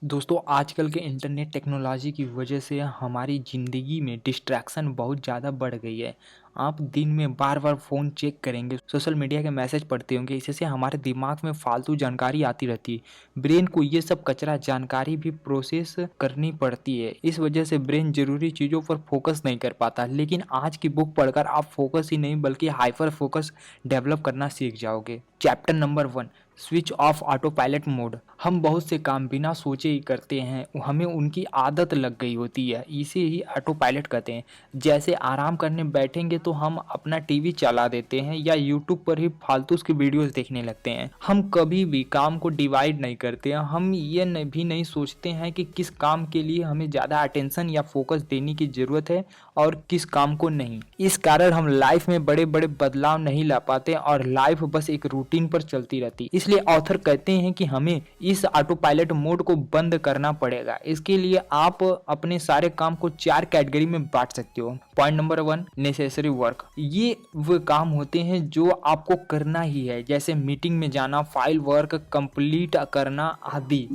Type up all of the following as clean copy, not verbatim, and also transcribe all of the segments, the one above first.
दोस्तों आजकल के इंटरनेट टेक्नोलॉजी की वजह से हमारी ज़िंदगी में डिस्ट्रैक्शन बहुत ज़्यादा बढ़ गई है। आप दिन में बार-बार फ़ोन चेक करेंगे, सोशल मीडिया के मैसेज पढ़ते होंगे, इससे हमारे दिमाग में फालतू जानकारी आती रहती है। ब्रेन को ये सब कचरा जानकारी भी प्रोसेस करनी पड़ती है। इस वजह से ब्रेन ज़रूरी चीज़ों पर फोकस नहीं कर पाता। लेकिन आज की बुक पढ़कर आप फोकस ही नहीं बल्कि हाइपर फोकस डेवलप करना सीख जाओगे। Chapter number 1 switch off auto pilot mode. हम बहुत से काम बिना सोचे ही करते हैं, हमें उनकी आदत लग गई होती है, इसे ही ऑटो पायलट कहते हैं। जैसे आराम करने बैठेंगे तो हम अपना टीवी चला देते हैं या यूट्यूब पर ही फालतू की वीडियोस देखने लगते हैं। हम कभी भी काम को डिवाइड नहीं करते हैं, हम ये भी नहीं सोचते हैं कि किस काम के लिए हमें ज़्यादा अटेंशन या फोकस देने की ज़रूरत है और किस काम को नहीं। इस कारण हम लाइफ में बड़े बड़े बदलाव नहीं ला पाते और लाइफ बस एक रूटीन पर चलती रहती। इसलिए ऑथर कहते हैं कि हमें इस ऑटो पायलट मोड को बंद करना पड़ेगा। इसके लिए आप अपने सारे काम को 4 कैटेगरी में बांट सकते हो। Point number 1 necessary work. ये वो काम होते हैं जो आपको करना ही है, जैसे मीटिंग में जाना, फाइल वर्क कंप्लीट करना आदि।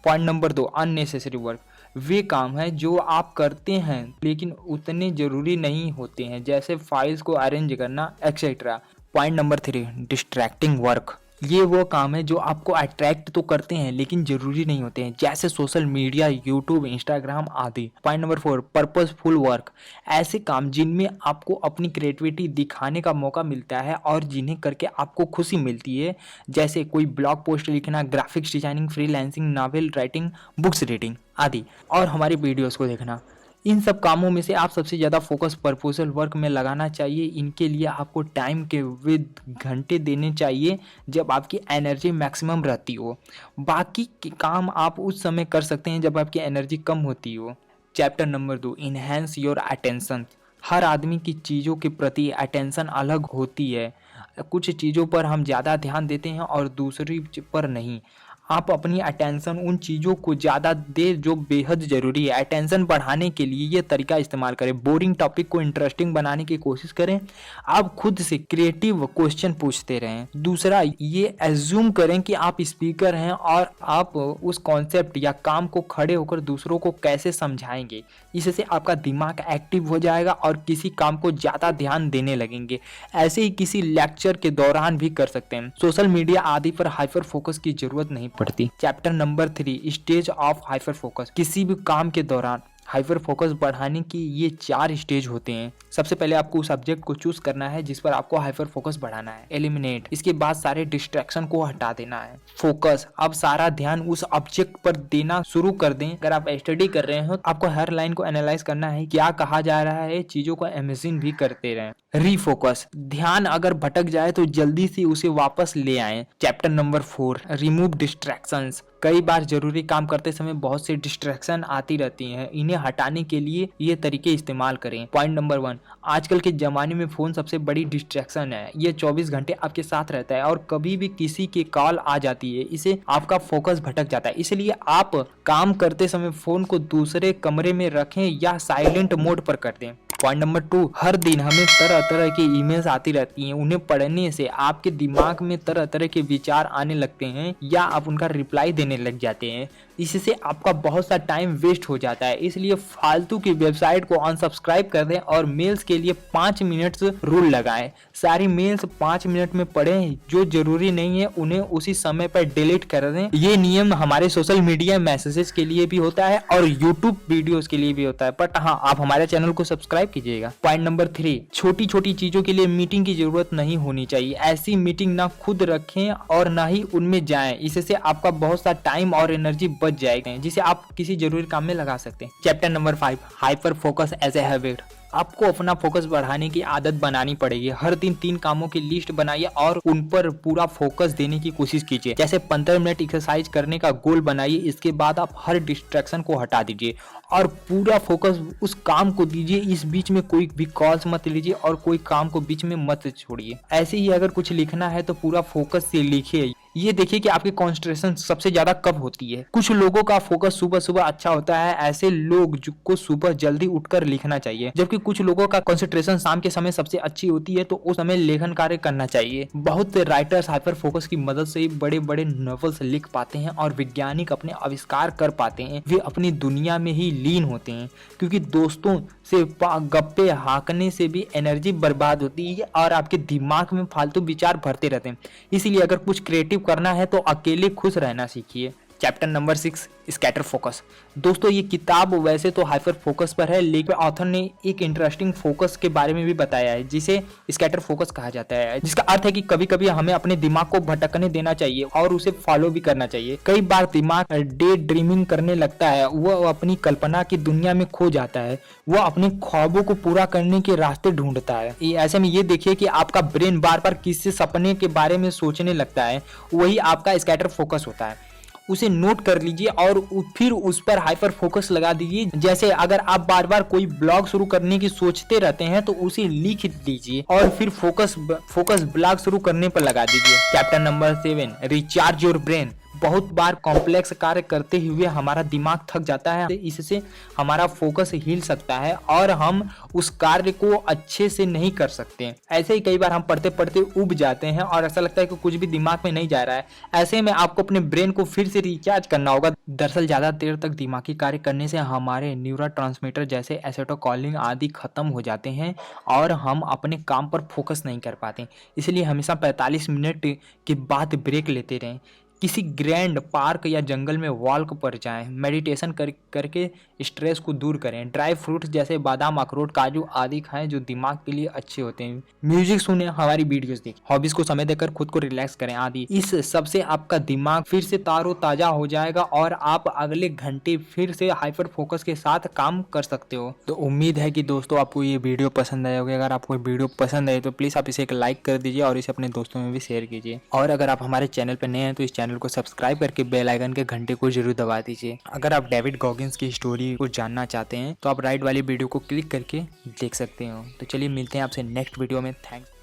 Point number 2 unnecessary work. वे काम हैं जो आप करते हैं लेकिन उतने ज़रूरी नहीं होते हैं, जैसे फाइल्स को अरेंज करना etcetera. Point number 3 distracting work. ये वो काम है जो आपको अट्रैक्ट तो करते हैं लेकिन ज़रूरी नहीं होते हैं, जैसे सोशल मीडिया, यूट्यूब, इंस्टाग्राम आदि। Point number 4 purposeful work. ऐसे काम जिनमें आपको अपनी क्रिएटिविटी दिखाने का मौका मिलता है और जिन्हें करके आपको खुशी मिलती है, जैसे कोई ब्लॉग पोस्ट लिखना, graphics designing, freelancing, novel writing, books reading आदि, और हमारी वीडियोस को देखना। इन सब कामों में से आप सबसे ज़्यादा फोकस पर्पसल वर्क में लगाना चाहिए। इनके लिए आपको टाइम के विद घंटे देने चाहिए जब आपकी एनर्जी मैक्सिमम रहती हो। बाकी के काम आप उस समय कर सकते हैं जब आपकी एनर्जी कम होती हो। Chapter number 2 enhance your attention. हर आदमी की चीज़ों के प्रति अटेंशन अलग होती है। कुछ चीज़ों पर हम ज़्यादा ध्यान देते हैं और दूसरी पर नहीं। आप अपनी अटेंशन उन चीज़ों को ज़्यादा दें जो बेहद ज़रूरी है। अटेंशन बढ़ाने के लिए ये तरीका इस्तेमाल करें। बोरिंग टॉपिक को इंटरेस्टिंग बनाने की कोशिश करें। आप खुद से क्रिएटिव क्वेश्चन पूछते रहें। दूसरा, ये एज्यूम करें कि आप स्पीकर हैं और आप उस कॉन्सेप्ट या काम को खड़े होकर दूसरों को कैसे समझाएंगे। इससे आपका दिमाग एक्टिव हो जाएगा और किसी काम को ज़्यादा ध्यान देने लगेंगे। ऐसे ही किसी लेक्चर के दौरान भी कर सकते हैं। सोशल मीडिया आदि पर हाइपर फोकस की जरूरत नहीं पड़ती। Chapter number 3 stage of hyper focus. किसी भी काम के दौरान हाइपर फोकस बढ़ाने की ये 4 स्टेज होते हैं। सबसे पहले आपको उस सब्जेक्ट को चूज करना है जिस पर आपको हाइपर फोकस बढ़ाना है। एलिमिनेट, इसके बाद सारे डिस्ट्रैक्शन को हटा देना है। फोकस, अब सारा ध्यान उस ऑब्जेक्ट पर देना शुरू कर दें। अगर आप स्टडी कर रहे हो तो आपको हर लाइन को एनालाइज करना है, क्या कहा जा रहा है, चीजों को इमेजिन भी करते रहें। रीफोकस, ध्यान अगर भटक जाए तो जल्दी से उसे वापस ले आएं। Chapter number 4 remove distractions. कई बार जरूरी काम करते समय बहुत से डिस्ट्रैक्शन आती रहती हैं, इन्हें हटाने के लिए ये तरीके इस्तेमाल करें। पॉइंट नंबर 1 आजकल के ज़माने में फ़ोन सबसे बड़ी डिस्ट्रैक्शन है। ये 24 घंटे आपके साथ रहता है और कभी भी किसी की कॉल आ जाती है, इसे आपका फोकस भटक जाता है। इसलिए आप काम करते समय फ़ोन को दूसरे कमरे में रखें या साइलेंट मोड पर कर दें। पॉइंट नंबर 2 हर दिन हमें तरह तरह की ईमेल्स आती रहती हैं। उन्हें पढ़ने से आपके दिमाग में तरह तरह के विचार आने लगते हैं या आप उनका रिप्लाई देने लग जाते हैं। इससे आपका बहुत सा टाइम वेस्ट हो जाता है। इसलिए फालतू की वेबसाइट को अनसब्सक्राइब कर दें और मेल्स के लिए 5 मिनट्स रूल लगाएं। सारी मेल्स 5 मिनट में पढ़ें, जो जरूरी नहीं है उन्हें उसी समय पर डिलीट कर दें। ये नियम हमारे सोशल मीडिया मैसेजेस के लिए भी होता है और यूट्यूब वीडियोस के लिए भी होता है। बट हाँ, आप हमारे चैनल को सब्सक्राइब कीजिएगा। पॉइंट नंबर 3 छोटी छोटी चीजों के लिए मीटिंग की जरूरत नहीं होनी चाहिए। ऐसी मीटिंग ना खुद रखें और ना ही उनमें जाएं। इससे आपका बहुत सा टाइम और एनर्जी बच जाएगा जिसे आप किसी जरूरी काम में लगा सकते हैं। Chapter number 5 hyper focus as a habit. आपको अपना फोकस बढ़ाने की आदत बनानी पड़ेगी। हर दिन 3 कामों की लिस्ट बनाइए और उन पर पूरा फोकस देने की कोशिश कीजिए। जैसे 15 मिनट एक्सरसाइज करने का गोल बनाइए। इसके बाद आप हर डिस्ट्रैक्शन को हटा दीजिए और पूरा फोकस उस काम को दीजिए। इस बीच में कोई भी कॉल्स मत लीजिए और कोई काम को बीच में मत छोड़िए। ऐसे ही अगर कुछ लिखना है तो पूरा फोकस से लिखिए। ये देखिए कि आपकी कॉन्सेंट्रेशन सबसे ज्यादा कब होती है। कुछ लोगों का फोकस सुबह सुबह अच्छा होता है, ऐसे लोग को सुबह जल्दी उठकर लिखना चाहिए, जबकि कुछ लोगों का कॉन्सेंट्रेशन शाम के समय सबसे अच्छी होती है, तो उस समय लेखन कार्य करना चाहिए। बहुत राइटर्स हाइपर फोकस की मदद से बड़े बड़े नॉवेल्स लिख पाते हैं और वैज्ञानिक अपने आविष्कार कर पाते हैं। वे अपनी दुनिया में ही लीन होते हैं, क्योंकि दोस्तों से गप्पे हाँकने से भी एनर्जी बर्बाद होती है और आपके दिमाग में फालतू विचार भरते रहते हैं। इसीलिए अगर कुछ क्रिएटिव करना है तो अकेले खुश रहना सीखिए। Chapter number 6, scatter focus. दोस्तों ये किताब वैसे तो हाइपर फोकस पर है, लेकिन ऑथर ने एक इंटरेस्टिंग फोकस के बारे में भी बताया है जिसे स्कैटर फोकस कहा जाता है, जिसका अर्थ है कि कभी कभी हमें अपने दिमाग को भटकने देना चाहिए और उसे फॉलो भी करना चाहिए। कई बार दिमाग डे ड्रीमिंग करने लगता है, वह अपनी कल्पना की दुनिया में खो जाता है, वह अपने ख्वाबों को पूरा करने के रास्ते ढूंढता है। ऐसे में ये देखिए कि आपका ब्रेन बार बार किसी सपने के बारे में सोचने लगता है, वही आपका स्कैटर फोकस होता है। उसे नोट कर लीजिए और फिर उस पर हाइपर फोकस लगा दीजिए। जैसे अगर आप बार बार कोई ब्लॉग शुरू करने की सोचते रहते हैं तो उसे लिख दीजिए और फिर फोकस ब्लॉग शुरू करने पर लगा दीजिए। Chapter number 7, recharge your brain. बहुत बार कॉम्प्लेक्स कार्य करते हुए हमारा दिमाग थक जाता है, इससे हमारा फोकस हिल सकता है और हम उस कार्य को अच्छे से नहीं कर सकते। ऐसे ही कई बार हम पढ़ते पढ़ते उब जाते हैं और ऐसा लगता है कि कुछ भी दिमाग में नहीं जा रहा है। ऐसे में आपको अपने ब्रेन को फिर से रिचार्ज करना होगा। दरअसल ज्यादा देर तक दिमागी कार्य करने से हमारे न्यूरोट्रांसमीटर जैसे एसिटाइलकोलाइन आदि खत्म हो जाते हैं और हम अपने काम पर फोकस नहीं कर पाते। इसलिए हमेशा 45 मिनट के बाद ब्रेक लेते रहें। किसी ग्रैंड पार्क या जंगल में वॉक पर जाएं, मेडिटेशन करके स्ट्रेस को दूर करें, ड्राई फ्रूट्स जैसे बादाम, अखरोट, काजू आदि खाएं जो दिमाग के लिए अच्छे होते हैं, म्यूजिक सुने, हमारी वीडियोस देखें, हॉबीज को समय देकर खुद को रिलैक्स करें आदि। इस सब से आपका दिमाग फिर से ताजा हो जाएगा और आप अगले घंटे फिर से हाइपर फोकस के साथ काम कर सकते हो। तो उम्मीद है कि दोस्तों आपको ये वीडियो पसंद आए होगी। अगर आपको वीडियो पसंद आए तो प्लीज़ आप इसे एक लाइक कर दीजिए और इसे अपने दोस्तों में भी शेयर कीजिए। और अगर आप हमारे चैनल पर नए हैं तो इस चैनल को सब्सक्राइब करके बेल आइकन के घंटे को जरूर दबा दीजिए। अगर आप डेविड गॉगिंस की स्टोरी को जानना चाहते हैं तो आप राइट वाली वीडियो को क्लिक करके देख सकते हो। तो चलिए मिलते हैं आपसे नेक्स्ट वीडियो में। थैंक्स।